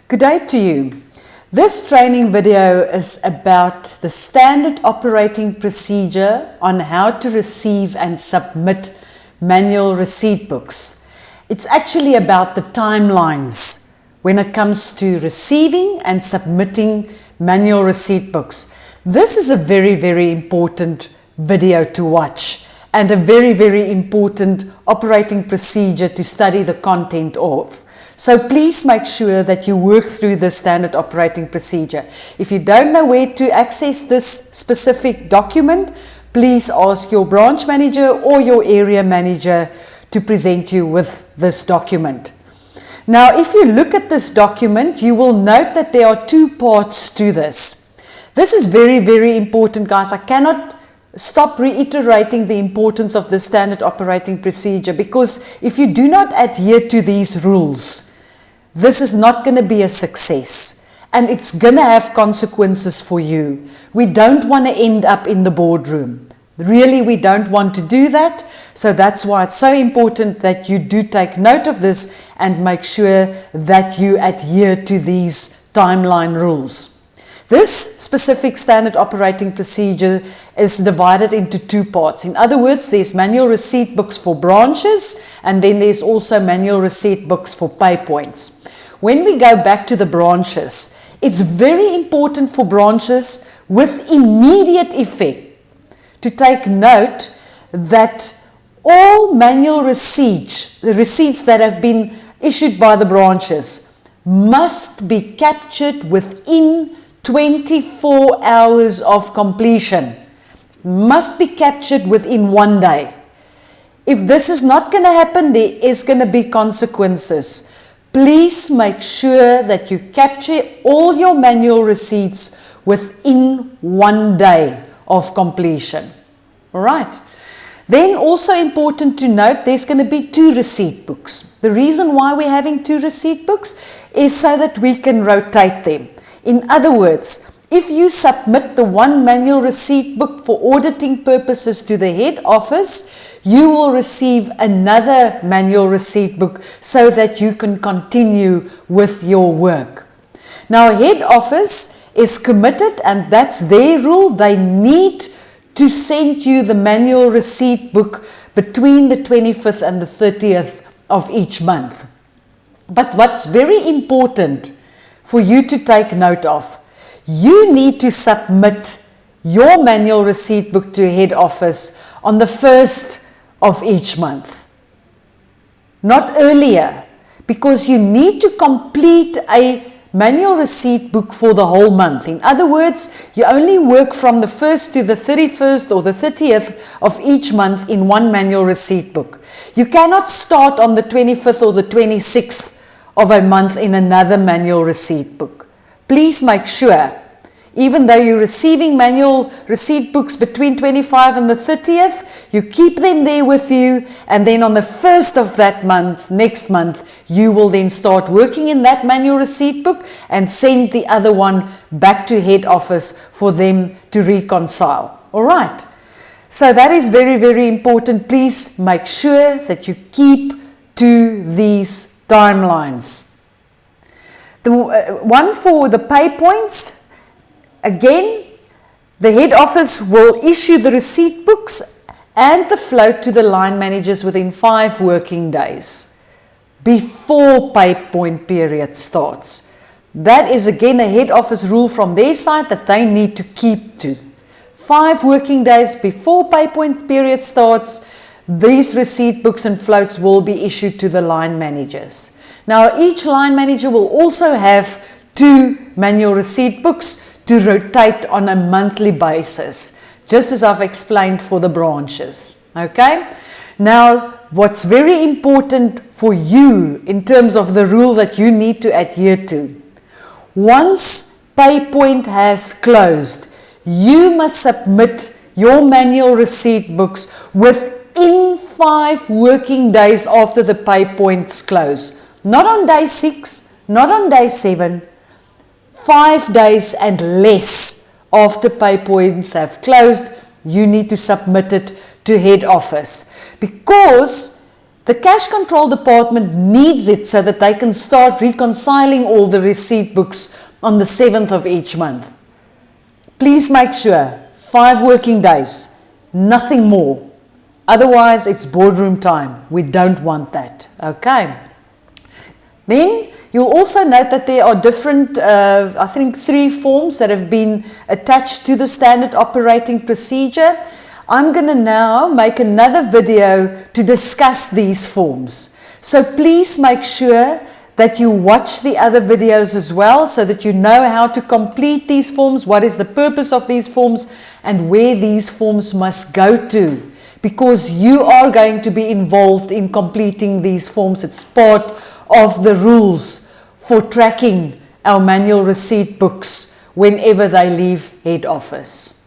Good day to you. This training video is about the standard operating procedure on how to receive and submit manual receipt books. It's actually about the timelines when it comes to receiving and submitting manual receipt books. This is a very important video to watch and a very important operating procedure to study the content of. So please make sure that you work through the standard operating procedure. If you don't know where to access this specific document, please ask your branch manager or your area manager to present you with this document. Now, if you look at this document, you will note that there are two parts to this. This is very important, guys. I cannot stop reiterating the importance of the standard operating procedure, because if you do not adhere to these rules, this is not going to be a success and it's going to have consequences for you. We don't want to end up in the boardroom. Really, we don't want to do that. So that's why it's so important that you do take note of this and make sure that you adhere to these timeline rules. This specific standard operating procedure is divided into two parts. In other words, there's manual receipt books for branches, and then there's also manual receipt books for pay points. When we go back to the branches, it's very important for branches with immediate effect to take note that all manual receipts, the receipts that have been issued by the branches, must be captured within 24 hours of completion. Must be captured within 1 day. If this is not going to happen, there is going to be consequences. Please make sure that you capture all your manual receipts within 1 day of completion. All right. Then also important to note, there's going to be 2 receipt books. The reason why we're having 2 receipt books is so that we can rotate them. In other words, if you submit the one manual receipt book for auditing purposes to the head office, you will receive another manual receipt book so that you can continue with your work. Now, head office is committed, and that's their rule. They need to send you the manual receipt book between the 25th and the 30th of each month. But what's very important for you to take note of, you need to submit your manual receipt book to head office on the 1st of each month. Not earlier, because you need to complete a manual receipt book for the whole month. In other words, you only work from the 1st to the 31st or the 30th of each month in one manual receipt book. You cannot start on the 25th or the 26th of a month in another manual receipt book. Please make sure, even though you're receiving manual receipt books between 25 and the 30th, you keep them there with you, and then on the 1st of that month, next month, you will then start working in that manual receipt book and send the other one back to head office for them to reconcile. All right. So that is very important. Please make sure that you keep to these timelines. The one for the pay points, again, the head office will issue the receipt books and the float to the line managers within 5 working days before pay point period starts. That is again a head office rule from their side that they need to keep to. 5 working days before pay point period starts, these receipt books and floats will be issued to the line managers. Now, each line manager will also have 2 manual receipt books to rotate on a monthly basis, just as I've explained for the branches. Okay? Now, what's very important for you in terms of the rule that you need to adhere to, once pay point has closed, you must submit your manual receipt books within 5 working days after the pay points close. Not on day 6, not on day 7, 5 days and less after pay points have closed, you need to submit it to head office. Because The cash control department needs it so that they can start reconciling all the receipt books on the 7th of each month. Please make sure, 5 working days, nothing more. Otherwise, it's boardroom time. We don't want that. Okay. Then, you'll also note that there are different, I think 3 forms that have been attached to the standard operating procedure. I'm going to now make another video to discuss these forms. So please make sure that you watch the other videos as well so that you know how to complete these forms, what is the purpose of these forms, and where these forms must go to. Because you are going to be involved in completing these forms. It's part of the rules for tracking our manual receipt books whenever they leave head office.